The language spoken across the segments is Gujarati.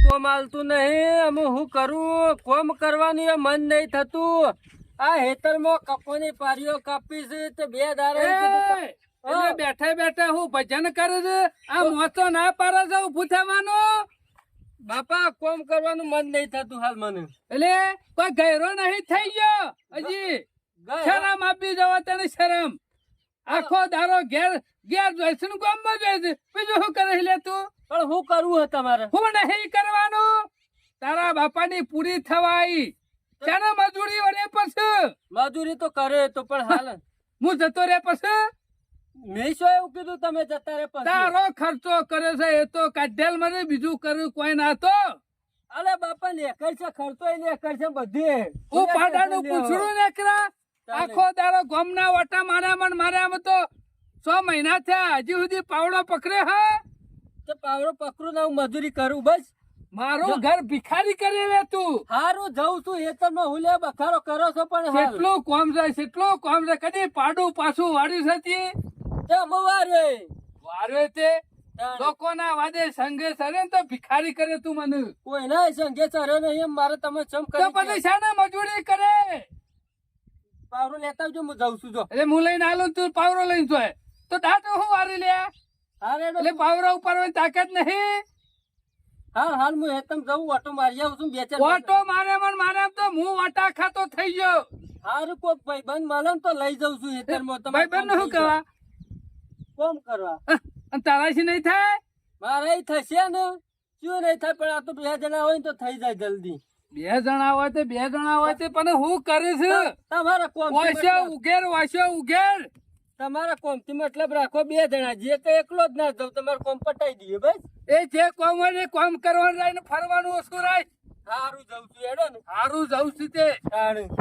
કોમ આલતું નહીં. અમે હું કરું? કોમ કરવાનું મન નહીં થતું. આ હેતરમાં કપોની પારીઓ કાપી છે તે 2 દાડા એટલે બેઠા બેઠા હું ભજન કરે છે. આ મોતો ના પાડે છે ઉભું થવાનું. બાપા કોમ કરવાનું મન નહીં થતું હાલ મને. એટલે કોઈ ગયરો નહીં થઈ ગયો હજી. શરમ આપી જવા તને શરમ. આખો દારો ઘેર ઘેર જોઈ છે ગામમાં જોઈ છે. બીજું શું કરે લે તું? પણ હું કરવું તમારે? હું નહીં કરવાનું. તારા બાપાની પૂરી થવાઈ. ચાના મજૂરી વડે પછી મજૂરી તો કરે તો પણ હાલ હું જતો રે પછી મેં શું એવું કીધું તમે જતા રે પછી? તારો ખર્ચો કરે છે એ તો કાઢેલ મને બીજું કર્યું કોઈ ના તો. અલે બાપા લેકર છે ખર્ચો લેકર છે બધે. હું પાડાનું પૂછડું નેકરા. આખો દાડો ગોમના વટા માર્યામાં તો 6 મહિના થયા હજી સુધી પાવડો પકડે હે. તો પાવડો પકડું ને હું મજૂરી કરું બસ. મારું ઘર ભિખારી કરી લે તું. હારું જઉં છું એ તમે હુલે બખારો કરો છો પણ કેટલું કોમ છે કેટલું કોમ છે. કદી પાડું પાછું વાળ્યું છે તે વારે વારે તે લોકોના વાદે સંગે સરે તો ભિખારી કરે તું મને. કોઈ ના સંગે સરે નહીં મારે તમે ચમ તો પછી શાના મજૂરી કરે? પાવડો લેતા આવજો હું જઉં છું. જો એટલે હું લઈને આલું તું પાવરો લઈને જોય તો દાંતો હું વારી લે. એટલે પાવરો ઉપર તાકાત નહીં. હાલ હું હેતમ જઉં ઓટો મારી આવું છું 2-4 ઓટો મારે તો હું વાટા ખાતો થઈ ગયો. હારું કોક ભાઈબંધ મળે તો લઈ જઉં છું હેતરમાં. ભાઈબંધ શું કહેવા? કોમ કરવા. તારાથી નહીં થાય? મારે થશે ને શું નહીં થાય પણ આ તો 2 જણા હોય તો થઈ જાય જલ્દી. 2 જણા હોય તો 2 જણા હોય તો પણ હું કરે છે તમારા કોમ વાસ્યો ઉઘેર તમારા કોમ થી મતલબ રાખો 2 જણા જે તો એકલો જ ના જાઉં તમારે કોમ પટાઈ દઈએ બસ. એ જે કોમ હોય ને કોમ કરવાનું રહે ને ફરવાનું ઓછું રહે. સારું જઉં છું એડો ને. સારું જવું છું તે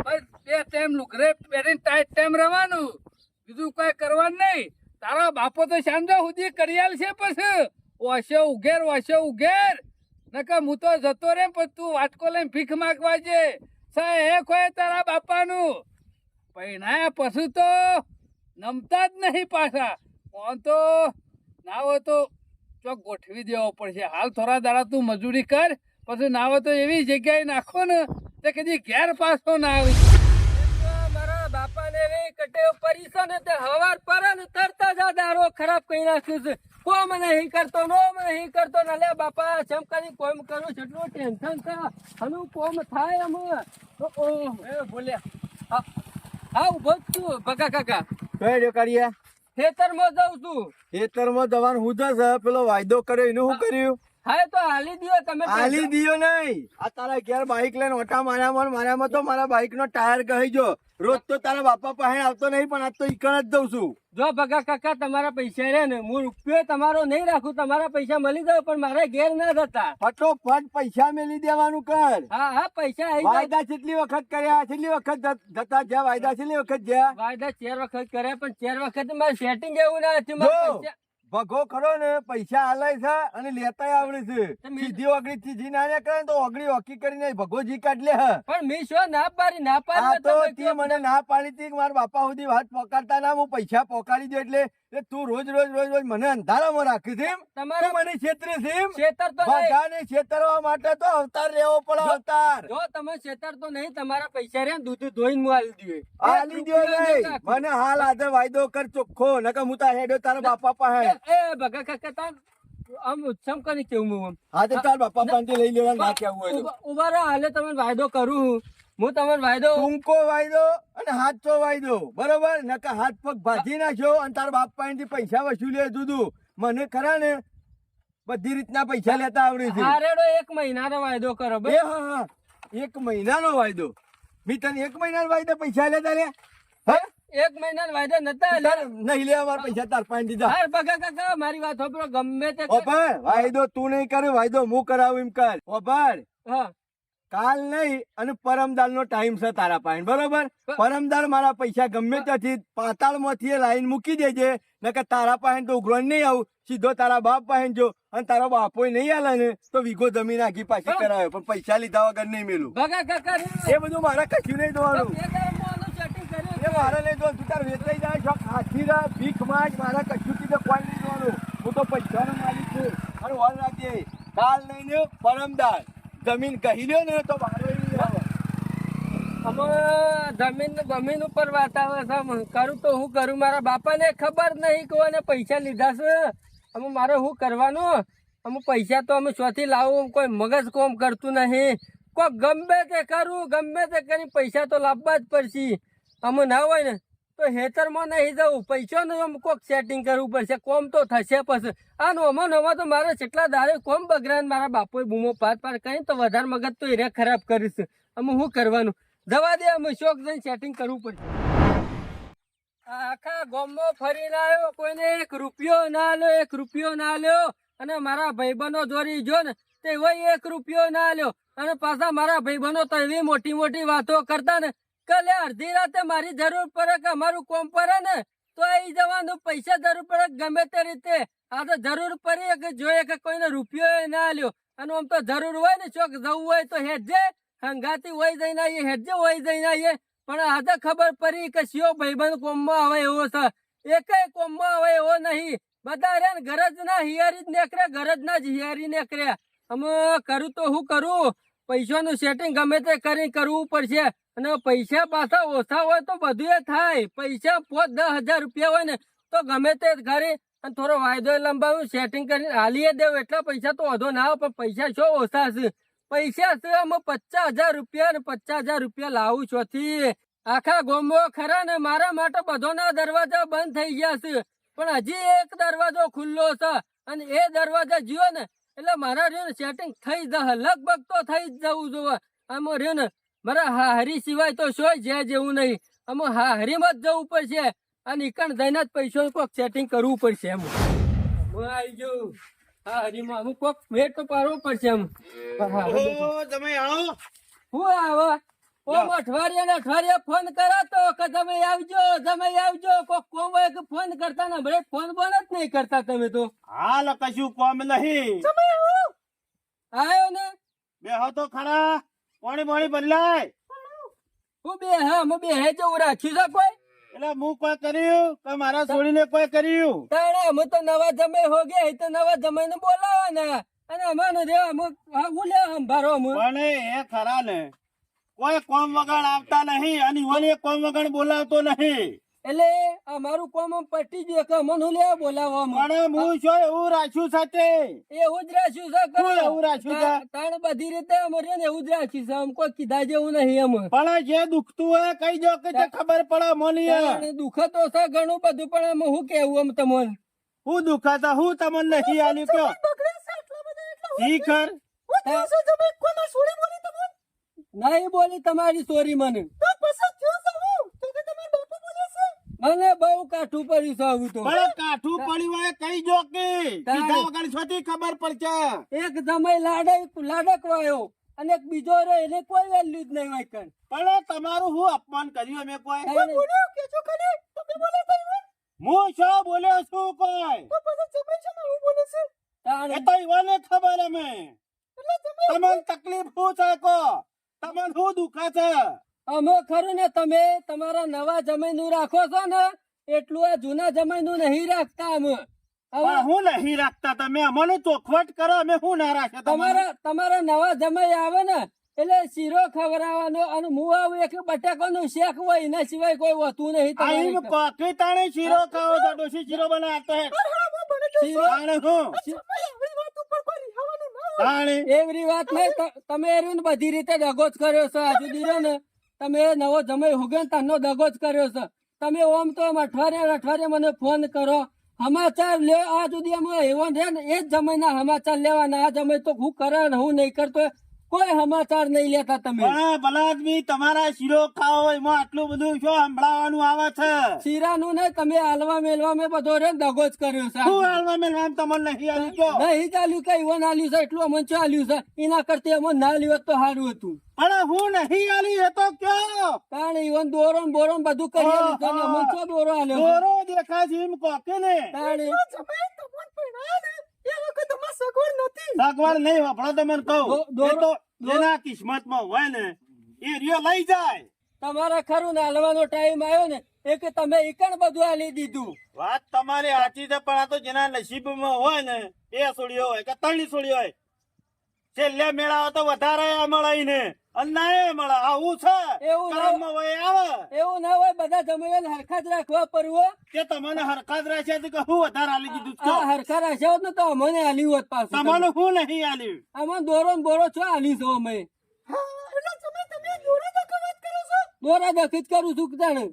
બસ 2 ટાઈમ લુગરે પહેરીને ટાઈટ ટાઈમ રહેવાનું બીજું કઈ કરવાનું નહીં. તારા બાપો તો સાંજે સુધી કરિયાલ છે પછી વાસ્યો ઉઘેર નકા હું તો જતો રે પણ તું વાટકો લઈને ભીખ માગવા છે. સાહેબ હોય તારા બાપાનું પૈણાયા પછી તો નમતા જ નહીં પાછા. કોણ તો ના હોય તો ચોક ગોઠવી દેવો પડશે. હાલ થોડા દાડા તું મજૂરી કર પછી ના હોય તો એવી જગ્યાએ નાખો ને તે કદી ઘેર પાછો ના આવે. મારા બાપા ને કટે પડી છે ને તે હવાર પર ને તરત જ આ દારો ખરાબ કરી નાખ્યું છે. કોમ નહીં કરતો નહીં કરતો ને લે બાપા ચમકાની કોમ કરું કેટલું ટેન્શન છે. હનું કોમ થાય અમે બોલ્યા હા ઉભો છું ભગા કાકા. કઈ કરીએ ખેતરમાં જાઉં છું. ખેતરમાં જવાનું હું જ પેલો વાયદો કર્યો એનું શું કર્યું? હા તો હાલી દિયો તમે. હાલી દિયો નહીં. આ તારા ઘેર બાઈક લઈને ઓટા માર્યામાં તો મારા બાઈક નો ટાયર કહી જો. રોજ તો તારા બાપા પાસે આવતો નહીં પણ આજ તો ઈકણ જ જઉં છું. જો ભગા કાકા તમારા પૈસા રે ને હું રૂપિયો તમારો નહીં રાખું. તમારા પૈસા મળી જાય પણ મારે ઘેર ના જતા. ફટોફટ પૈસા મેલી દેવાનું કર. હા પૈસા વાયદા કેટલી વખત કર્યા? કેટલી વખત જતા જ્યાં વાયદા કેટલી વખત જ્યાં વાયદા 4 વખત કર્યા પણ 4 વખત મારે સેટિંગ એવું ના હતું. ભગો ખરો ને પૈસા હાલે છે અને લેતા આવડે છે. સીધી ઓગળી ચીજી ના કરે તો ઓગળી ઓકી કરીને ભગો જી કાઢ લે. પણ મેં શું ના પાડી તો તે મને ના પાડી હતી મારા બાપા સુધી વાત પોકારતા ના હું પૈસા પોકાડી દઉં એટલે તું રોજ મને અંધારામાં રાખી છે. તમારે મને છેતરી છે. બધાને છેતરવા માટે તો અવતાર લેવો પડે. અવતાર જો તમે છેતર તો નહીં તમારા પૈસા રે દૂધ ધોઈને હું આલી દો નહીં. મને હાલ આજે વાયદો કર ચોખ્ખો નકર હું તાર હેડો તારા બાપા પાસે. એ ભગા કાકા તાર આમ ઉત્સમ કરી કેવું હું હા તો તાર બાપા પાસે લઈ લેવાનું ના કેવું હોય ઉભા રહો. હાલે તમે વાયદો કરું હું તમને વાયદો ટૂંકો વાયદો અને હાથો વાયદો બરોબર. નકા હાથ પગ ભાજી નાખ્યો અને તારા બાપ પાસેથી પૈસા વસૂલે જુદું. મને ખરા ને બધી રીતના પૈસા લેતા આવડે છે. હારેડો 1 મહિનાનો વાયદો કરો. હા 1 મહિનાનો વાયદો. મેં તને 1 મહિનાનો વાયદો પૈસા લેતા લે. 1 મહિનાનો વાયદો નતા નહીં લે અમારા પૈસા તાર પાસે દીધા. હાર ભગા કાકા મારી વાત હોપરો ગમે તે વાયદો તું નહીં કરે વાયદો હું કરાવું એમ કર. ઓભાર કાલ નહીં અને પરમદાર નો ટાઈમ છે તારા પાસે બરોબર. પરમદાર મારા પૈસા ગમે ત્યાંથી પાતાળ માંથી લાઈન મૂકી દેજે નકર તારા પાસે તો ઉઘરો નહીં આવું. સીધો તારા બાપ પાસે જો અને તારા બાપો નહીં આલે ને તો વીઘો જમીન આખી પાછી કરાવે પણ પૈસા લીધા વગર નહીં મેલું. ભગા કાકા એ બધું મારે કશું નહીં જોવાનું. એ મારે નહીં જોવાનું. તું તાર વેચાઈ જાય છો હાથી રા ભીખ માંગ મારા કશું કીધે કોઈ નહીં જોવાનું. હું તો પૈસાનો માલિક છું અને વળ રાખજે. કાલ નહીં ને પરમદાર જમીન કહી લ્યો ને તો મારો ઈ નહીં આવે. અમે જમીન ઉપર વાત આવે છે. અમે કરું તો હું કરું, મારા બાપાને ખબર નહીં કે કોને પૈસા લીધા છે. અમે મારે શું કરવાનું? અમે પૈસા તો અમે શોથી લાવું, કોઈ મગજ કોમ કરતું નહીં. કોઈ ગમે તે કરું, ગમે તે કરી પૈસા તો લાવવા જ પડશે. અમે ના હોય ને તો હેતરમાં નહીં જવું, પૈસાનું આમ કોક સેટિંગ કરવું પડશે. કોમ તો થશે પછી. આ નોમાં તો મારે કેટલા દાડે કોમ બગડાન મારા બાપોએ બૂમો પાર કઈ તો વધારે મગજ તો એને ખરાબ કરીશ. અમે શું કરવાનું? જવા દે, અમે શોખ જઈને સેટિંગ કરવું પડશે. આખા ગામમાં ફરીને આવ્યો, કોઈને 1 રૂપિયો ના આલ્યો, 1 રૂપિયો ના આલ્યો. અને મારા ભાઈબંધો જોરી જો ને તે વહી 1 રૂપિયો ના આલ્યો. અને પાછા મારા ભાઈબંધો તો એવી મોટી મોટી વાતો કરતા ને કે લે અડધી રાતે મારી જરૂર પડે કે અમારું કોમ પડે ને તો આવી જવાનું, પૈસા જરૂર પડે ગમે તે રીતે. આ તો જરૂર પડી કે જોઈએ કે કોઈને રૂપિયો ના આલ્યો. અને આમ તો જરૂર હોય ને ચોક જવું હોય તો હેડજે, હંગાતી હોય જઈને આવીએ, હેડજે હોય જઈને આવીએ. પણ આજે ખબર પડી કે શિયો ભાઈબંધ કોમમાં આવે એવો છે, એકેય કોમમાં આવે એવો નહીં. બધા રે ને ઘર જ ના હિયારી જ નીકળે, ઘર જ ના જ હિયારી નીકળ્યા. અમે કરું તો શું કરું? પૈસાનું સેટિંગ ગમે તે કરી કરવું પડશે. અને પૈસા પાછા ઓછા હોય તો બધું એ થાય. પૈસા 5-10 હજાર રૂપિયા હોય ને તો ગમે તે કરી અને થોડો વાયદો લંબાવું, સેટિંગ કરીને હાલીએ દેવું. એટલા પૈસા તો વધો ના આવે, પણ પૈસા શું ઓછા છે? પૈસા છે અમે 50,000 રૂપિયા ને 50,000 રૂપિયા લાવું છોથી. આખા ગામમાં ખરા ને મારા માટે બધોના દરવાજા બંધ થઈ ગયા છે, પણ હજી એક દરવાજો ખુલ્લો છે. અને એ દરવાજા જીવો ને એટલે મારા રહ્યો ને સેટિંગ થઈ જશે, લગભગ તો થઈ જ જવું જોવે. આમાં રહ્યો ને મારા હારી સિવાય તો શોય જ્યાં જેવું નહીં. અમે હારીમાં જ જવું પડશે. અને ઈકણ જઈને જ પૈસો કોક સેટિંગ કરવું પડશે. એમ હું આવી જાઉં હારીમાં, અમુક કોક વેટ તો પાડવો પડશે. એમ તમે આવો. હું આવે ઓમ અઠવાડિયે ફોન કરાતો કે તમે આવજો કોક કોમ હોય કે ફોન કરતા ને ભલે ફોન બોન જ નહીં કરતા તમે તો. હાલ કશું કોમ નહીં. આવ્યો ને બેહો તો ખરા. પાણી બદલાય. હું બે હે જવું રાખ્યું છે કોઈ? એટલે હું કોઈ કર્યું કે મારા છોડીને કોઈ કર્યું? તાણે અમે તો નવા જમાઈ હો ગયા, તો નવા જમાઈ ને બોલાવાના. અને અમારું રે હું લે સંભારો પણ એ ખરા ને કોઈ કોમ વગર આવતા નહીં અને ઓને કોમ વગર બોલાવતો નહીં. એટલે અમારું કોમ પટી ગયું કે મને લે બોલાવવા. પણ હું શું એવું રાખ્યું સાથે? એવું જ રાખ્યું છે. હું એવું રાખ્યું છે? તાણ બધી રીતે અમારે ને એવું જ રાખ્યું છે. આમ કોઈ કીધા જેવું નહીં. એમ પણ જે દુખતું હોય કહી દો કે ખબર પડે મને. દુઃખ તો છે ઘણું બધું, પણ એમ હું કેવું એમ તમને હું દુખાતા હું તમને નહીં આલ્યું કયો? શીખર નહીં બોલી તમારી સોરી મને. મને બહુ કાઠું પડ્યું છે આવું તો. પણ કાઠું પડ્યું હોય કહી દો કે કીધા વગર છોથી ખબર પડશે. એક જમાઈ લાડકવાયો અને એક બીજો રે એને કોઈ વેલ્યુ જ નહીં હોય કણ. પણ તમારું હું અપમાન કર્યું અમે કોઈ? હું શું બોલ્યો છું કોઈ? તાણે એ તો ઈવાને ખબર અમે. તમને તકલીફ શું છે કો? તમને શું દુખે છે? અમે ખરું ને તમે તમારા નવા જમાઈ નું રાખો છો ને એટલું આ જૂના જમાઈ નું નહીં રાખતા. અમે પણ હું નહીં રાખતા. તમે અમને ચોખવટ કરો, અમે શું ના રાખે? તમારા નવા જમાઈ આવે ને એટલે શીરો ખવડાવવાનો અને હું આવું એક બટાકાનું શેક હોય, એના સિવાય કોઈ હોતું નહીં. આઈને કોકી તાણે શીરો ખાવો તો ડોશી શીરો બનાવતો હે. તાણે હું તાણે એવી વાત નહીં. તમે એનું બધી રીતે દગો જ કર્યો છે. આજુ દીરો ને તમે નવો જમાઈ હુગે તાનો દગો જ કર્યો છે. તમે ઓમ તો અઠવાડિયે મને ફોન કરો, સમાચાર લે. આ સુધી અમે એવો છે ને એ જ જમાઈના સમાચાર લેવાના. આ જમાઈ તો હું કરે ને હું નહીં કરતો કોઈ સમાચાર નહીં લેતા તમે. ભલા આદમી તમારા શીરો ખાઓ એમાં આટલું બધું શું સંભળાવાનું આવે છે? શીરાનું ને તમે હાલવા મેલવા મેં બધો રે દગો જ કર્યો છે. શું હાલવા મેલવા તમને નહીં આલ્યું કયો? નહીં ચાલ્યું કઈ વન આલ્યું છે એટલું અમને ચાલ્યું છે. એના કરતા અમને ના લ્યું તો સારું હતું. પણ હું નહીં આલી એ તો કયો? કારણ ઈવન દોરો ને બોરો ને બધું કરી આલ્યું છે ને અમને શું દોરો આલ્યો છે? દોરો દેખાય છે એમ કોકે ને. સગવડ નહીં વાપરો તમને કહું. એ તો જેના કિસ્મતમાં હોય ને એ રિયો લઈ જાય. તમારા ખરું ને હાલવાનો ટાઈમ આવ્યો ને એ કે તમે ઈકણ બધું આલી દીધું. વાત તમારી સાચી છે, પણ આ તો જેના નસીબમાં હોય ને એ છોડ્યો હોય કે તણી છોડ્યો હોય છેલ્લે મેળાવો તો વધારે મળે ને અને ના મળે આવું છે એવું ના- કામમાં વહી આવે એવું ના હોય, બધા જમીન હરખા જ રાખવા પડવું. કે તમને હરખત રહેશે તો કે હું વધારે આલી દીધું છે? આ હરખા રાખ્યા હોત ને તો અમને આલી હોત પાછું. તમને હું નહીં આલ્યું? આમાં દોરો ને બોરો છો આલી છો અમે. દોરા દખી જ કરું છું તાણે.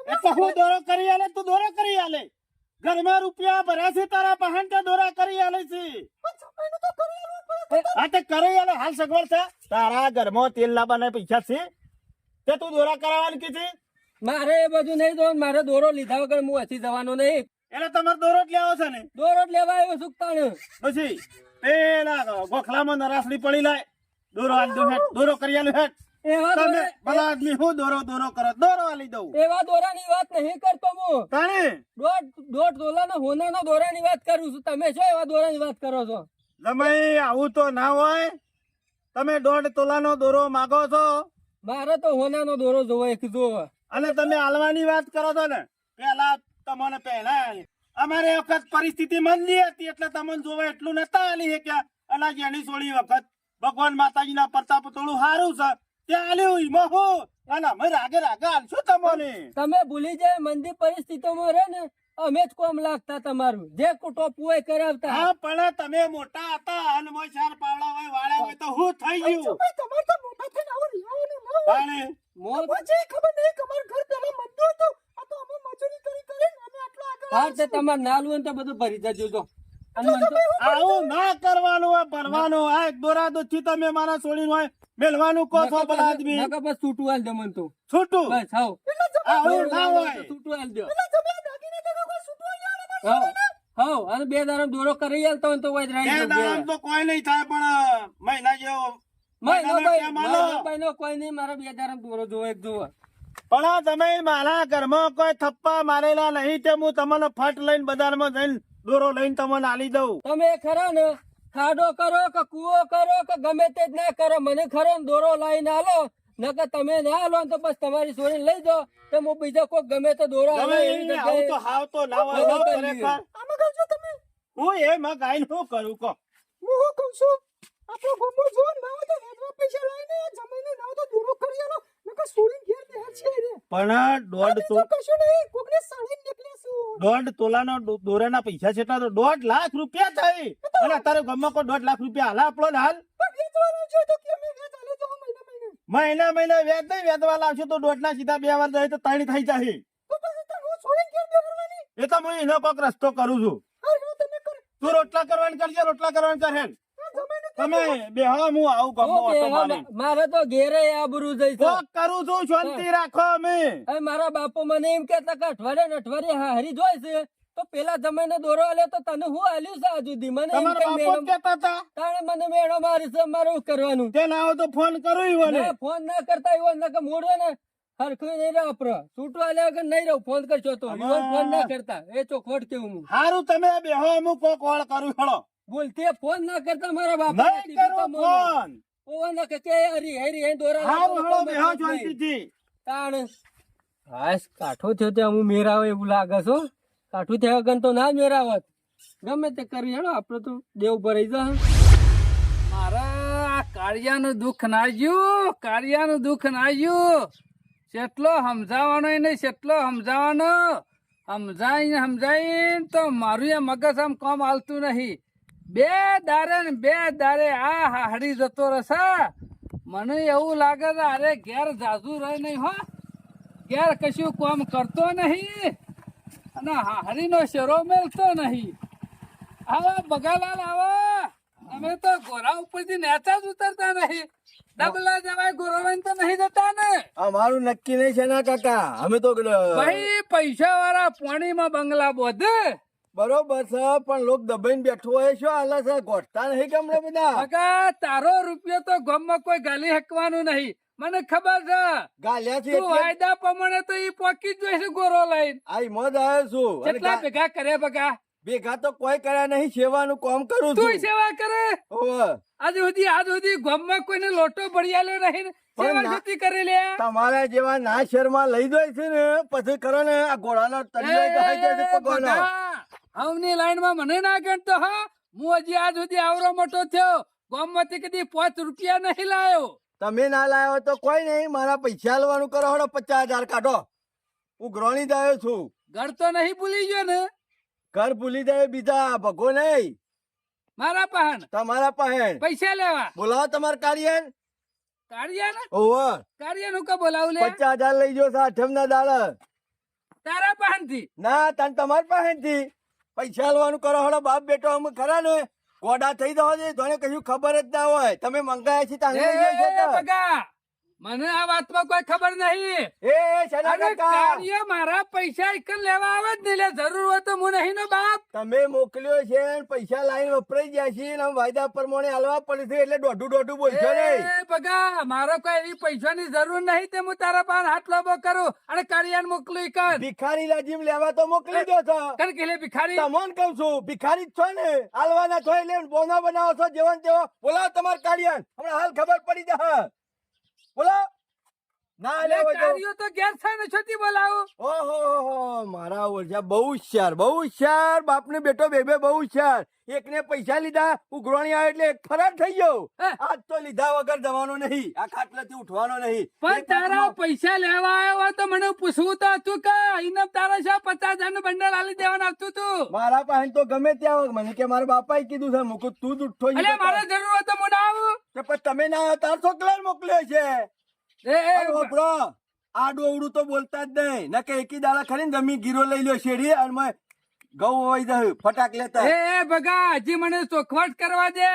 એટલે હું દોરો કરી આલે તું દોરો કરી આલે ઘરમાં રૂપિયા ભર્યા છે તારા પહાણ તે દોરા કરી આલે છે હા તે કરી આલે હાલ સગવડ છે તારા ઘરમાં તેલ લાવવાના પૈસા છે તે તું દોરા કરાવવાનું કે છે મારે એ બધું નહીં જોવાનું. મારે દોરો લીધા વગર હું હસી જવાનો નહીં. એટલે તમારે દોરો જ લેવો છે ને દોરો જ લેવા આવ્યો છું તાણે. પછી પેલા ગોખલામાં નરાસલી પડી લાય દોરો આલી દઉં હેઠ દોરો કરી આલું હેઠ એવા તમે દોરા- ભલા આદમી હું દોરો કરો દોરો આલી દઉં એવા દોરાની વાત નહીં કરતો હું. તાણે દોઢ તોલાના હોનાના દોરાની વાત કરું છું. તમે શું એવા દોરાની વાત કરો છો? જમાઈ આવું તો ના હોય તમે 1.5 તોલાનો દોરો માગો છો મારે તો હોનાનો દોરો જોવો એક જોવો. અને તમે હાલવાની વાત કરો છો ને પેલા તમને પહેલા અમારે વખત પરિસ્થિતિ મંદી હતી એટલે તમને જોવે એટલું નતા આલી શક્યા અને જેની સોળી વખત ભગવાન માતાજીના પ્રતાપ થોડું સારું છે ત્યાં આલ્યું ઈમાં હું અને અમે રાગે આલશું તમને તમે ભૂલી જાય મંદી પરિસ્થિતિમાં રહે ને અમે જ કોમ લાગતા તમારું જે ટોપવું હોય કરાવતા. હા પણ તમે મોટા હતા અને મોય ચાર પાવડા હોય વાળા હોય તો હું થઈ ગયું તાણે હા તે તમારે નાલું હોય ને તો બધું ભરી જજો જો. અને મને તો- આવું ના કરવાનું હોય ભરવાનું આ એક દોરા દોથી તમે મારા છોડીને હોય મેલવાનું કહો છો ભલા આદમી નકર બસ છૂટું હાલ દે મને તો. છૂટું બસ હાવ. આવું ના હોય છૂટું હાલ દો. હાવ, હાવ. અને 2 દાડા દોરો કરી આલતો હોય ને તો વૈદ રાઈ એ જવું દાડામાં તો કોઈ નહીં થાય પણ મહિના જેવો મહિનો મહિનાનો ટાઈમ આલો. મહિનો કોઈ નહીં. મારે 2 દાડા દોરો જોવો એક જોવો. પણ તમે મારા ઘરમાં કોઈ થપ્પા મારેલા નહીં તે હું તમને ફટ લઈને બજારમાં જઈને દોરો લઈને તમને આલી દઉં તમે ખરા ને ખાડો કરો કે કૂવો કરો કે ગમે તે જ ના કરો, મને ખરો ને દોરો લાવીને આલો. નકર તમે ના આલો ને તો બસ તમારી છોડીને લઈ જાઓ તો હું બીજો કોઈ ગમે તે દોરો તમે આવે એવી એને આવું તો જગ્યાએ હાવ તો ના હોય બધું હો, કરી લઈએ. ખરેખર. હું એમાં ગાઈને શું કરું કહો પણ 1.5 તોલાનો દોરાના પૈસા છે એટલા તો 1.5 લાખ રૂપિયા થઈ અને અત્યારે ગામમાં કોઈ 1.5 લાખ રૂપિયા હાલ આપણો ને હાલ મહિના વ્યાજ નહીં વ્યાજવા લાવશો તો 1.5 ના સીધા 2 વાર જાય તો 3 થઈ જાય એ તો હું એનો કોક રસ્તો કરું છું તું રોટલા કરવાની કરજે રોટલા કરવાની કરે તમે બેહો હું આવું ગામમાં હું ઓટો બેહવા- મારી મારે તો ઘેરે આબરૂ જઈ છે. કોક કરું છું શાંતિ રાખો અમે હવે મારા બાપુ મને એમ કેતા કે અઠવાડિયે ને અઠવાડિયે હારી જોઈ છે તો પેલા જમાઈને દોરો આલ્યો તો તને હું આલ્યું છે આ સુધી? મને એમ તમારા કે બાપો જ મેડમ કહેતા હતા તાણે મને મેડમ મારી છે મારે શું કરવાનું? તે ના હોય તો ફોન કરું ઈવોને. ના, ફોન ના કરતા એવો ના કે મોડો ને હરખું નહીં રહો આપડે છૂટું આલ્યા વગર નહીં રહું. ફોન કરશો તો ઈવન ફોન ના કરતા એ ચોખવટ કેવું હું હારું તમે બેહો હું કોક ઓળ કરું હેડો બોલતી ફોન ના કરતા મારા બાપા નહીં કરું ફોન ઓવા ના કે હરી હરી હરી દોરા હારું હેડો બેહો શાંતિથી તાણ હાશ કાઠો થયો તે હું મેરાવે એવું લાગે છો. કાઠું થયા વગર તો ના જ મેરાવત. ગમે તે કરી હેડો આપડે તો દેવ ભરાઈ જા. મારા કાળિયાનું દુઃખ ના આવ્યું કાળિયાનું દુઃખ ના આવ્યું કેટલો સમજાવવાનો નહીં કેટલો સમજાવવાનો સમજાઈને તો મારું એ મગજ આમ કામ હાલતું નહીં. 2 દારે ને 2 દારે આ હાડી જતો રહેશે. મને એવું લાગે છે અરે ઘેર જાજુ રહે નહીં હો ઘેર કશું કામ કરતો નહીં અને હાડીનો શેરો મેલતો નહીં. આવા બગાલાલ આવા અમે તો ઘોડા ઉપરથી નેચા જ ઉતરતા નહીં. ડબલા જવાય ગોરવાઈને તો નહીં જતા ને. અમારું નક્કી નહીં છે ના કાકા અમે તો ભાઈ પૈસા વાળા પાણીમાં બંગલા બોધે બરોબર છે પણ લોક દબાઈને બેઠો હોય શું હાલે છે ગોઠતા નહીં કેમ રે બધા બગા તારો રૂપિયો તો ગામમાં કોઈ ગાલી હકવાનું નહીં. મને ખબર છે ગાલ્યા છે તું એટલે વાયદા પ્રમાણે તો ઈ પોકી જ જોઈશે ગોરો લઈને. આ મોજ આવ્યો છું અને કેટલા ભેગા કરે બગા ભેગા તો કોઈ કર્યા નહીં સેવાનું કામ કરું તું છું સેવા કરે ઓવે. આજ સુધી ગામમાં કોઈને લોટો ભળિયાલો નહીં ને સેવા ના- જતી કરી લે. તમારા જેવા ના શહેરમાં લઈ જાય છે ને પછી કરો ને આ ઘોડાનો તળિયો ગહાઈ જાય છે પગવાનો. હવની લાઈનમાં મને ના ગણતો હા હું હજી આજ સુધી આવરો મોટો થયો ગામમાંથી કદી 5 રૂપિયા નહીં લાયો. તમે ના લાયો તો કોઈ નહીં, મારા પૈસા આલવાનું કરો હળો, 50,000 કાઢો. હું ગ્રોણી જ આવ્યો છું. ઘર તો નહીં ભૂલી ગયો ને ઘર ભૂલી જાય બીજા ભગો નહીં, મારા પાહન તમારા પાસે. પૈસા લેવા બોલાવો તમારા કાર્યન. કાઢ્યા ને ઓવર કાર્ય નું કા બોલાવું લે 50,000 લઈ જો આઠમના દાડા. તારા પાહન થી. ના તને તમારી પાસેથી પૈસા આલવાનું કરો હળો. બાપ બેટો અમે ખરા ને ગોડા થઈ જવા દે, તને કશું ખબર જ ના હોય. તમે મંગાયા છે તાંગ લઈ ગયો છો તો. બગા મને આ વાતમાં કોઈ ખબર નહીં. એ શેના અરે કાકા, કાર્ય મારા પૈસા એક લેવા આવે જ નહીં લે. જરૂર હોય તો હું નહીં નો બાપ. તમે મોકલ્યો છે ને પૈસા લાઈન વપરાઈ ગયા છે ને આમ વાયદા પ્રમાણે આલવા પડશે એટલે દોઢું બોલશો નહીં. એ બગા મારો કોઈ એવી પૈસાની જરૂર નહીં તે હું તારા પાસે હાથ લોબો કરું અને કાર્યાન મોકલું કર. ભિખારી લાજીમ લેવા તો મોકલી દો છો. કર કે લે ભિખારી. તમને કહું છું ભિખારી જ છો ને, આલવાના છો એટલે બોના બનાવો છો જેવન તેવો. બોલાવો તમારે કાર્યન, હમણાં હાલ ખબર પડી જશે. બોલો ના લે લેવો તો. કાર્યો તો ઘેર છે ને છોટી બોલાવું. ઓહો મારા ઓળખ્યા બહુ હોશિયાર બાપને બેટો બે બહુ હોશિયાર. એકને પૈસા લીધા ઉઘરાણી આવે એટલે એક ફરાર થઈ ગયો. હે? આજ તો લીધા વગર જવાનો નહીં, આ ખાટલાથી ઉઠવાનો નહીં. પણ તારા પૈસા લેવા આવ્યો હોય તો મને પૂછવું તો હતું કે ઇનામ તારા છે 50,000 નું બંડલ આલી દેવાનું આવતું તું. મારા પાસે તો ગમે ત્યાં હોય. મને કે મારા બાપાએ કીધું છે મુકું તું જ ઉઠો. અલે મારે જરૂર હોય તો હું ના આવું. તો પછી તમે ના આવ્યો તાર છોકરા મોકલ્યો છે. અરે બાપરો, આડું અવડું તો બોલતા જ નહીં. ના કે એકી દાડા ખરી ને જમીન ગીરો લઈ લ્યો શેરી અને મેં ઘઉં હોય જાય ફટાક લેતા. એ બગા હજી મને ચોખવટ કરવા દે.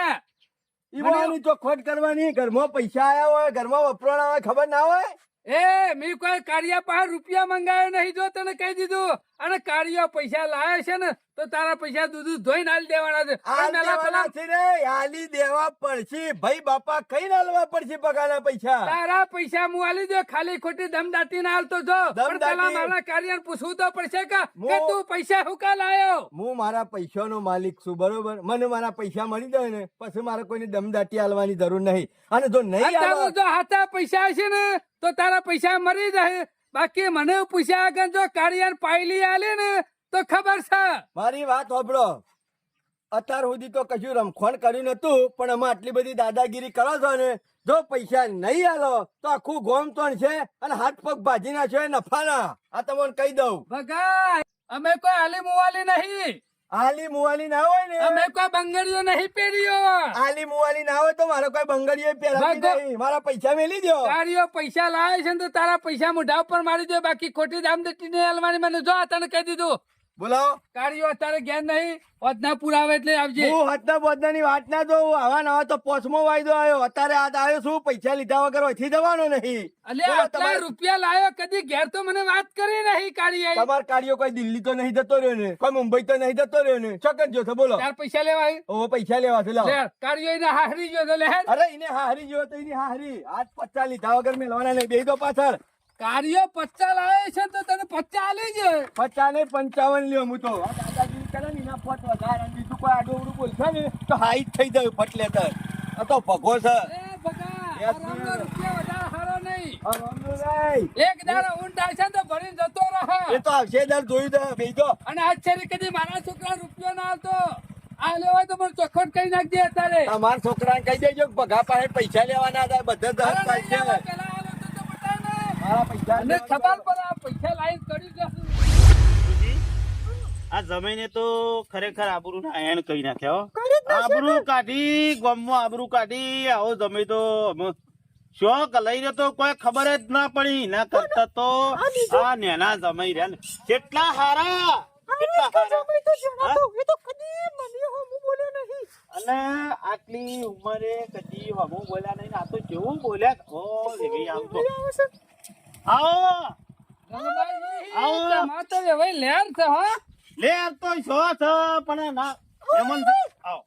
ઈવાની ચોખવટ કરવાની. ઘરમાં પૈસા આયા હોય, ઘરમાં વપરાણા હોય, ખબર ના હોય. એ મેં કોઈ કાર્ય પાસે રૂપિયા મંગાયો નહીં, જો તને કહી દીધું. અને કાર્ય પૈસા લાયા છે ને તો તારા પૈસા દૂધ ધોઈને આલી દેવાના છે. આલ દેવાના છે રે, આલી દેવા પડશે ભાઈ. બાપા કઈ આલવા પડશે પગારના પૈસા. તારા પૈસા હું આલી દે, ખાલી ખોટી દમ દાટી ના હાલતો જો. પણ પેલા મારા કાર્ય પૂછવું તો પડશે કે તું પૈસા હું કા લાયો. હું મારા પૈસાનો માલિક છું, બરોબર. મને મારા પૈસા મળી જાય ને પછી મારે કોઈની દમદાટી આલવાની જરૂર નહીં. અને જો નહીં આલો જો હાથા પૈસા હશે ને તો તારા પૈસા મરી જાય. બાકી મને પૂછ્યા આગળ જો કાર્ય પાયલી આલે ને તો ખબર છે. મારી વાત સાંભળો, અત્યાર સુધી તો કશું રમખોણ કર્યું નતું, પણ અમે આટલી બધી દાદાગીરી કરો છો ને, જો પૈસા નહીં આલો તો આખું ગોમ તોણ છે અને હાથ પગ ભાજી નાખ્યો નફાના. આ તમને કહી દઉં. ભગા અમે કોઈ આલી મુવાલી નહીં. આલી મુવાલી ના હોય ને, અમે કોઈ બંગડીઓ નહીં પહેર્યો. આલી મુવાલી ના હોય તો મારો કોઈ બંગડીઓ પહેરાવી નહીં. મારા પૈસા મેલી દો. કાર્યો પૈસા લાવે છે ને તો તારા પૈસા મોઢા ઉપર મારી દે. બાકી ખોટી દામદટી નહીં આલવાની. મને જો તને કહી દીધું. બોલાવો. કાર્યો અત્યારે જ્ઞાન નહીં, વધના પુરાવે એટલે આવજે. હું હતના બોધનાની વાત ના જોઉં. આવા નવા તો 5મો વાયદો આવ્યો. અત્યારે આજ આવ્યો છું, પૈસા લીધા વગર અહીંથી જવાનો નહીં. અલ્યા આટલા રૂપિયા લાયો કદી ઘેર તો મને વાત કરી નહીં. કાર્ય તમાર કાર્યો કોઈ દિલ્હી તો નહીં જતો રહ્યો ને, કોઈ મુંબઈ તો નહીં જતો રહ્યો ને. ચોક્કસ જો છો બોલો. તાર પૈસા લેવા આવી. ઓ પૈસા લેવા છે લાવો. કાર્યો એને હારી ગયો તો લે. અરે એને હારી ગયો તો એની હારી. આજ 50 લીધા વગર મેળવાના નહીં. બે તો પાછળ કાર્યો 50 લાવે છે તો તને 50 આલી જ. 50 ને 55 લ્યો. હું તો આ દાદાગીરી કરે ને એના ફટ વધારે અને બીજું કોઈ આડું અવડું બોલશે ને તો હાઈટ થઈ જાય ફટલેતર. આ તો ભગો છે. એ બગા આરામનો રૂપિયા વધારે હારો નહીં. આ રોમનું નહીં. એક દાડો ઊંટ આવશે તો ભરીને જતો રહે. એ તો આવશે દર જોઈ દે બેજો. અને આજ છેલ્લે કદી મારા છોકરા રૂપિયો ના આવતો. આ લેવાય તો મને ચોખવટ કરી નાખજે અત્યારે. તમારા છોકરાને કહી દેજો કે ભગા પાસે પૈસા લેવાના હતા. બધા દસ અરે નહીં થાય છે. પેલા આ લોકો તો બતાય ને. મારા પૈસા અને ખબર પડે આ પૈસા લાઈન કરી જશું. આ જમીને તો ખરેખર આબરૂ ના એન કહી નાખ્યા હો. આબરૂ કાઢી ગામમાં આબરૂ કાઢી આવો જમે તો શોખ લઈ રહ્યો તો કોઈ ખબર જ ના પડી. ના કરતા તો આ નેના જમાઈ રહ્યા ને કેટલા હારા. અને આટલી ઉંમરે કદી હમું બોલ્યા નહીં. આ તો કેવું બોલ્યા. ઓ દેવી આમ તો આવો ધનબાજી, તમારે તો હવે લેર છે હો. લે તો શો છે પણ ના એમન આવો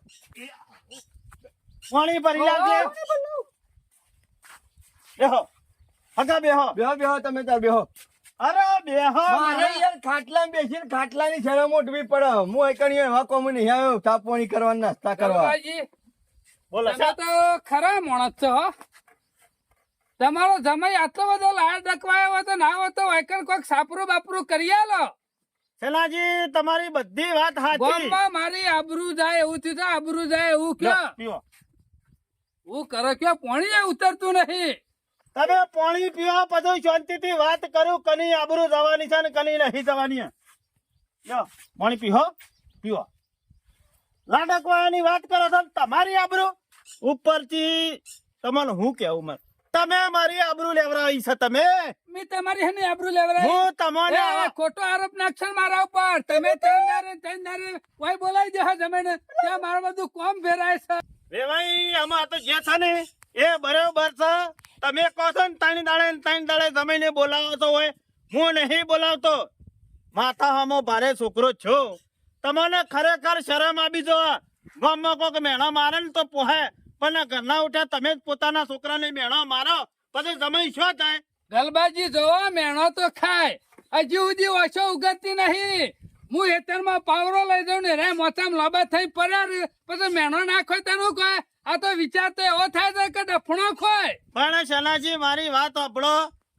પાણી ભરી લાવજે. બેહો હગા બેહો. બેહો બેહો તમે તાર બેહો. અરે બેહો. મારે યાર ખાટલામાં બેસીને ખાટલાની શરમ ઉઠવી પડે. હું એકણી એવા કોમ નહીં આવ્યો તાપવાની કરવા નાસ્તા કરવા. ધનબાજી, બોલો તમે તો ખરા માણસ છો હો. તમારો જમાઈ આટલો બધો લાડ ડકવાયો હોય તો ના હોય તો વાયકણ કોઈક સાપરું બાપરું કરી આલો. સેનાજી તમારી બધી વાત સાચી. ગામમાં મારી આબરૂ જાય એવું થયું છે, આબરૂ જાય એવું લો, કયો પીવો. હું કરો કયો પાણી ઉતરતું નહીં. તમે પાણી પીવા પછી શાંતિથી વાત કરું કની આબરૂ જવાની છે ને કની નહીં જવાની. લો પાણી પીવો પીવો. લાડકવાની વાત કરો છો ને તમારી આબરૂ ઉપરથી તમને હું કેવું મને તમે મારી આબરૂ લેવરાવી છે તમે. મેં તમારી હેની આબરૂ લેવરાઈ. હું તમને એ, ખોટો આરોપ નાખશો ને મારા ઉપર. તમે ત્રણ દારે કોઈ બોલાવી દે જમીન ત્યાં મારું બધું કોમ ફેરાય છે. ભાઈ આમાં તો જે છે ને એ બરોબર છે. તમે કહો છો ને ત્રણ દાડે જમીને બોલાવો છો હોય હું નહીં બોલાવતો. માથા હામો ભારે છોકરો છો. તમને ખરેખર શરમ આવી જો. ગામમાં કોક મેણા મારે ને તો પોહે પણ ઘરના ઉઠ્યા તમે જ પોતાના છોકરાને મેણા મારો પછી જમીન શું થાય. ગલબાજી જોવો મેણો તો ખાય હજી સુધી ઓછો ઉગતતી નહીં. હું હેતરમાં પાવરો લઈ જાઉં ને રે મોચામ લાંબા થઈ પડ્યા પછી મેણો નાખો તેનું કોઈ આ તો વિચાર તો એવો થાય છે કે ડફણો ખોય. પણ શનાજી મારી વાત સાંભળો.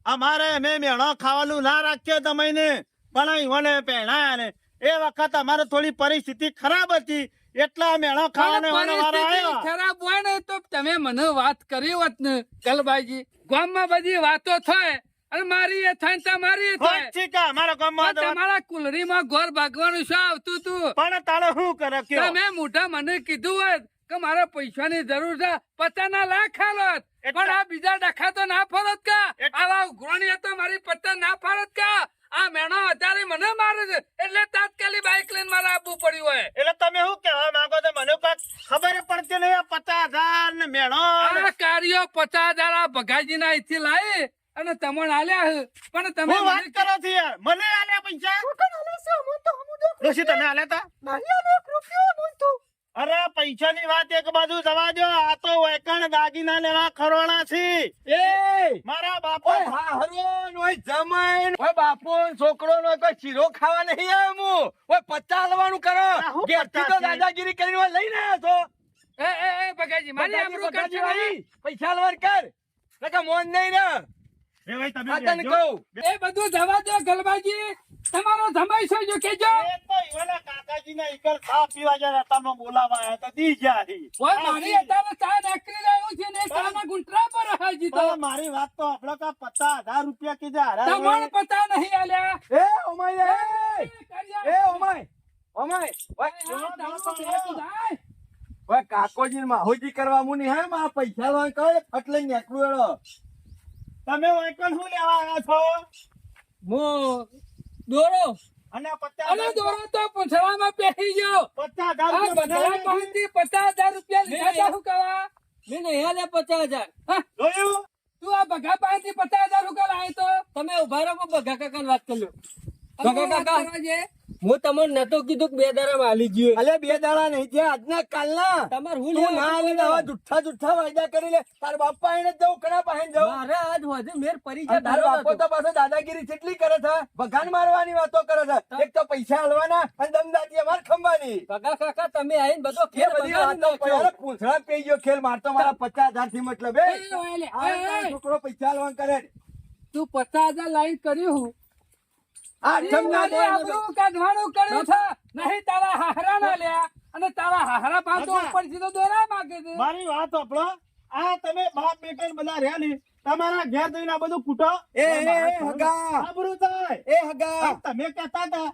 અમારે અમે મેણો ખાવાનું ના રાખીએ તમને પણ ઈવોને પહેણાયા ને એ વખત અમારે થોડી પરિસ્થિતિ ખરાબ હતી એટલા મેણો ખાવાનો વારો પરિસ્થિતિ આવ્યો. ખરાબ હોય ને તો તમે મને વાત કરી હોત ને ગલબાજી. ગામમાં બધી વાતો થાય અને મારી એ થાય ને તમારી એ થાય. ઠીક છે, અમારા ગામમાં પણ તમારા કુલરીમાં ઘર ભાગવાનું શું આવતું તું? પણ તારે શું કરે કયો? તમે મોઢા મને કીધું હોત કે મારે પૈસાની જરૂર છે 50 લાખ હાલત પણ આ બીજા ડખા તો ના ફરત કા આવા ઉઘરાણી હતો મારી પત્તા ના ફરત કા આ મેણો અત્યારે મને મારે છે એટલે તાત્કાલિક બાઇક લઈને મારે આવવું પડ્યું હોય. એટલે તમે શું કહેવા માંગો છો મને કાંઈક ખબર પડતી નહીં. 50,000 ને મેણો આ કાર્યો 50,000 આ ભગાજીના અહીંથી લાવી અને તમને આલ્યા છે. પણ તમે હું વાત કરો છો યાર મને આલ્યા પૈસા ડોશી તને આલ્યા તા અરે પૈસાની વાત એક બાજુ જવા દો. આ તો વેકણ દાગીના લેવા ખરોણા છે. એ મારા બાપો ઓય હાહરો નો જમાઈ ઓય બાપો છોકરો નો કોઈ શીરો ખાવા નહીં આવ્યો હું. ઓય પત્તા હલવાનું કરો હું ઘેરથી પત્તા તો છે? દાદાગીરી કરીને ઓય લઈને આવ્યો છો. એ ભગાજી મારી આબરૂ બગાજી કરશો વાળી, પૈસા હલવાન કર નકર મોન નહીં ને. એ ભાઈ તમે આ તને બેસજો. કહું એ બધું જવા દો ગલબાજી. તમારો જમાઈ છે જો કેજો એ તો ઈવાના કાકાજીના ઈકર ચા પીવા ગયા હતા બોલાવા આવ્યા હતા દી ગયા હી. ઓય મારી અત્યારે ચા નાખી રહ્યું છે ને ચાના ગુંટરા પર હાજી તો પણ મારી વાત તો આપણો કા 50,000 રૂપિયા કીધા તમને પતા નહીં આલ્યા. એ ઓમાય રે એ ઓમાય ઓમાય ઓય ઓય કાકોજી ને માહોજી કરવા મુની હે મારા પૈસા હલવાન કરો ફટ લઈને નીકળું એળો. તમે વાયકણ શું લેવા આવ્યા છો મો દોરો અને અને દોરો તો પૂંછડામાં પહેરી ગયો. 50,000 આ રૂપિયા બધા પાસેથી 50,000 રૂપિયા લીધા તા શું કરવા? મેં નહીં આલ્યા 50,000. હા, જોયું તું આ ભગા પાસેથી 50,000 રૂપિયા લાવી તો તમે ઉભા રહો હું બગા કાકાને વાત કરી લો. અમે બગા વાત કાકા કરવા જઈએ. હું તમને નતો કીધું કે 2 દાડામાં આલી ગયો. અલે 2 દાડા નહીં થયા આજના કાલના. તમારે હું તું લેવા ના આલી ને હવે જુઠ્ઠા વાયદા કરી લે. તાર બાપા એને જવું કણા પાસે જવું. મારે આજ વધુ મેર પરી અને તારો બાપો તો પાછો દાદાગીરી કેટલી કરે છે. ભગાન મારવાની વાતો કરે છે. એક તો પૈસા હલવાના અને દમદાટી અમાર ખંભાની. બગા કાકા તમે આવીને બધો એ ખેલ બધી બગાડી વાતો નાખ્યો. પડ્યા. પૂંછડા પેઈ ગયો ખેલ મારતો મારા 50,000 થી મતલબ એ, ઓય લે, આ ઓય, ઓય. છોકરો પૈસા હલવાન કરે. તું 50,000 લાઈન કર્યું આ ઈ જમના મારી આબરૂ કાઢવાનું કર્યું છે. નહીં તારા હાહરા ના લ્યા અને તારા હાહરા પાછો કાકા. ઉપરથી તો દોરા માંગે છે. મારી વાત સાંભળો. આ તમે બાપ બેટા બધા રહ્યા ને તમારા ઘેર જઈને આ બધું કૂટો હગા આબરૂ થાય. એ હગા આ તમે કહેતા હતા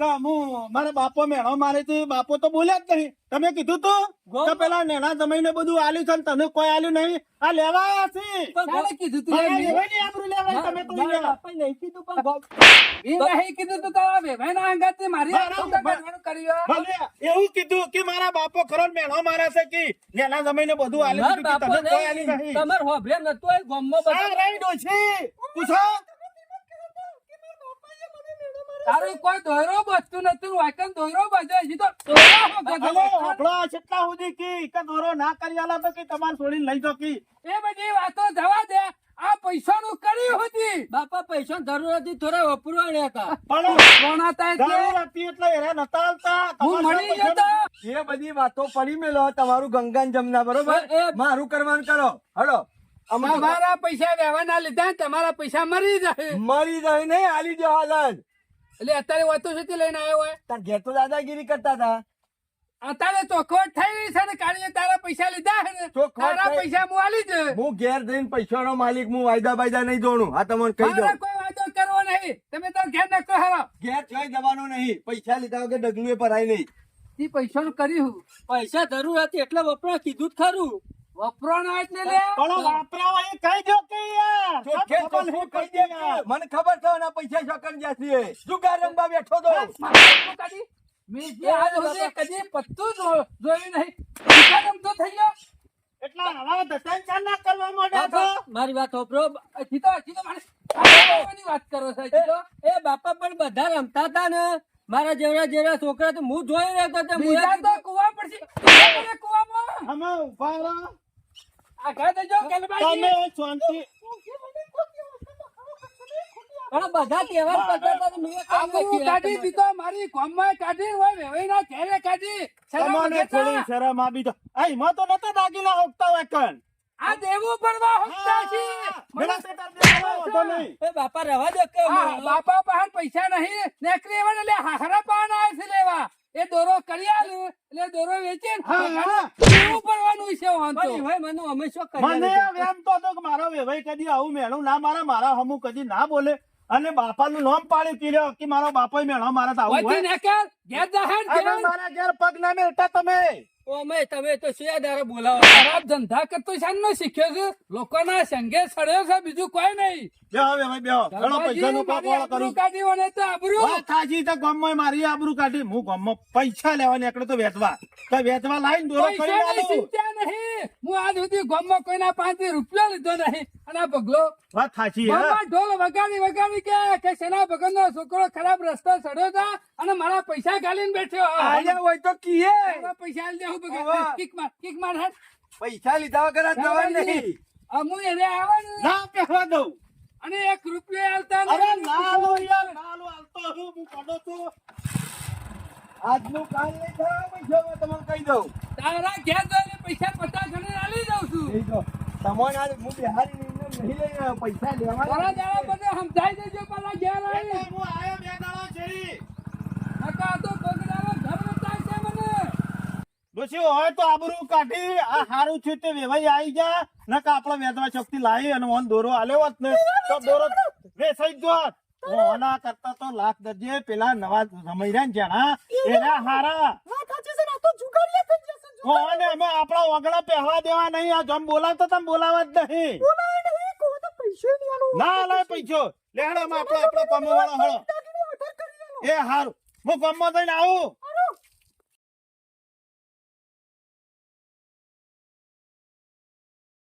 કે હું મારા બાપો મેણો મારે છે. બાપો તો બોલ્યા જ નહીં. તમે કીધું તું કે પેલા નેના જમાઈને બધું આલ્યું છે ને તને કોઈ આલ્યું નહીં. આ લેવા આવ્યા છે. ચાલે કીધું તું મારા એમ. લેવાની આબરૂ લેવાય તમે તો મારા લેવા. બાપાએ નહીં કીધું પણ ઈ નહીં કીધું તું તારા વેવાઈના અંગાતે મારી બરાબર. આબરૂ કાઢવાનું કર્યું. ભલે એવું કીધું કે મારા બાપો ખરો ને મેણો મારે છે કે નેના જમાઈને બધું આલ્યું મારા છે કે બાપો તને કોઈ આલ્યું નહીં. નહીં. તમારે હોભળે નતું હોય ગામમાં આ બધું. રહી ડોશી. પૂછો તારું કોઈ દોયરો બચતું નતું વાયકન દોયરો બચે હજી તો દોયરો હો ગધેડો. હલો આપણો કેટલા સુધી કી કે દોરો ના કરી આલો તો કે તમારે છોડીને લઈ જો કી. એ બધી વાતો જવા દે. આ પૈસાનું કર્યું હતી બાપા પૈસા જરૂર હતી થોડા વપરાણ્યા હતા. પણ કોણાતા એટલે દારૂ હતી એટલે એને નતા આલતા. હું તમારે મળી પૈસા જતો. એ બધી વાતો પડી મેલો તમારું ગંગાન જમના બરોબર એ મારું કરવાનું કરો હલો અમારા તમારા પૈસા વ્યવહારના લીધા તમારા પૈસા મરી જાય. મરી જાય નહીં આલી દો હાલત એટલે અત્યારે વાતો છે તે લઈને આવ્યો હોય તાર ઘેર તો દાદાગીરી કરતા હતા. અત્યારે ચોખવટ થઈ રહી છે ને કાળીએ તારા પૈસા લીધા છે ને ચોખવટ તારા થઈ. પૈસા હું આલી જ હું ઘેર જઈને પૈસાનો માલિક, હું વાયદા બાયદા નહીં જોણું. આ તમને કહી મારા દઉં. કોઈ વાતો કરવો નહીં તમે તો ઘેર નકો હારો ઘેર જોઈ જવાનો નહીં. પૈસા લીધા વગર ડગલું એ ભરાય નહીં. ઈ પૈસાનું કર્યું પૈસા જરૂર હતી એટલે વપરા કીધું જ ખરું. વપરાનો એટલે લે પણ વાપરાવા એ કહી દો કે યાર ચોખ્ખે ચોખ્ખું કહી દે કે મને ખબર છે એના પૈસા શકન જ્યાંથી એ. જુગાર રમવા બેઠો તો. મેં જે આજ સુધી કદી પત્તું જોયું નહીં દુકાન તો થઈ ગયો એટલા આવા દસન ચાલ ના કરવા માંડ્યા છો. મારી વાત હોભળો. હજી તો મારે વાત કરો છો હજી તો એ બાપા પણ બધા રમતા હતા ને મારા જેવડા છોકરા તો હું જોઈ રહ્યો હતો તે બીજા મુએ તો કુવા પડશે કુવામાં અમે ઉભા રહો. આ ઘર દેજો ગલબાજી તમે શાંતિ પણ બધા તહેવાર કરતા હતા તો મેં કામ આબરૂ નથી કાઢી રાખ્યું. દીધો મારી કોમમાં કાઢી હોય વેવાઈના ઘેરે કાઢી શરમ તમને વગરના. થોડી શરમ આવી તો આ એમાં તો નતા દાગીના હોકતા હોય કણ આ દેવું પડવા હકતા છે મેળા સેટર દેવા હોતો નહીં. એ બાપા રવા દે કે આ બાપા પાસે પૈસા નહીં નેકરી એવા એટલે હાખરા પાન આવે છે લેવા એ દોરો કરી આલું એટલે દોરો વેચીને દેવું પડવાનું છે વાંધો પણ હવે મને અમે શું મને કર્યા એમ તો હતો કે મારો વેવાઈ કદી આવું મેળું ના મારા હમું કદી ના બોલે અને બાપાનું નામ પાડી પીર્યો કે મારો બાપો મેળો મારા તો આવું વધી હોય. નેકર ઘેર જાહેર અને ઘેર મારા ઘેર પગ ના મેળતા તમે અમે તમે તો શિયાદારો બોલાવો ખરાબ ધંધા કરતો શાનનો શીખ્યો છે લોકોના સંગે સડ્યો છે બીજું કોઈ નહીં બેહો વેવાઈ બેહો ઘણો પૈસાનું કામ વાળો કરું કાઢી વને તો આબરૂ વાત સાચી તો ગામમાં મારી આબરૂ કાઢી હું ગામમાં પૈસા લેવા નીકળ્યો તો વેચવા લાઈન દોરો કરી પૈસાની આલું. ચિંતા નહીં હું આજ સુધી ગામમાં કોઈના 5 રૂપિયા લીધો નહીં અને આ પગલો વાત સાચી હે. ગામમાં ઢોલ વગાડી કે સેના ભગતનો છોકરો ખરાબ રસ્તો ચડ્યો હતા અને મારા પૈસા ગાલીને બેઠ્યો આયા હોય તો કીએ. મારા પૈસા આલી દે હું વાહ. ભગત કિક માર હેડ પૈસા લીધા વગર આ જવાય નહીં. અમુ એને આવવાનું ના પહેવા દઉં. અને 1 રૂપિયો આલતા અરે નહીં. ના લો યાર ના લો હાલતો હું કાઢો છું. આજનું કાલ નહીં થાય પૈસા હું તમને કહી દઉં. તારા ઘેર જઈને પૈસા 50 ગણી આલી દઉં છું કહી દો. તમને આજ હું બિહારી નિર્ણય નહીં લઈ આવ્યો. પૈસા લેવા તારા દાડા બધે સમજાઈ દેજો પેલા ઘેર આવી એટલે હું આયો બે દાડા છેડી. નકા તો કોકડાનો ઘર બતાય છે મને ડોશી હોય તો આબરૂ કાઢી આ હારું છે તે વેવાઈ આવી જા નકા આપડે વેદવા શક્તિ લાવી અને ઓન દોરો આલ્યો હોત ને તો દોરો વેસાઈ જ જોત. ઓના કરતા તો લાખ દરજે પેલા નવા સમય ને જાણા એના હારા ઓને અમે આપણા ઓગણા પહેવા દેવા નહીં આ જમ બોલાવતા તમે બોલાવા જ નહીં ના લે પૈસો લેડો આપણે આપણા કામ વાળા હળો એ હારું હું કામમાં જઈને આવું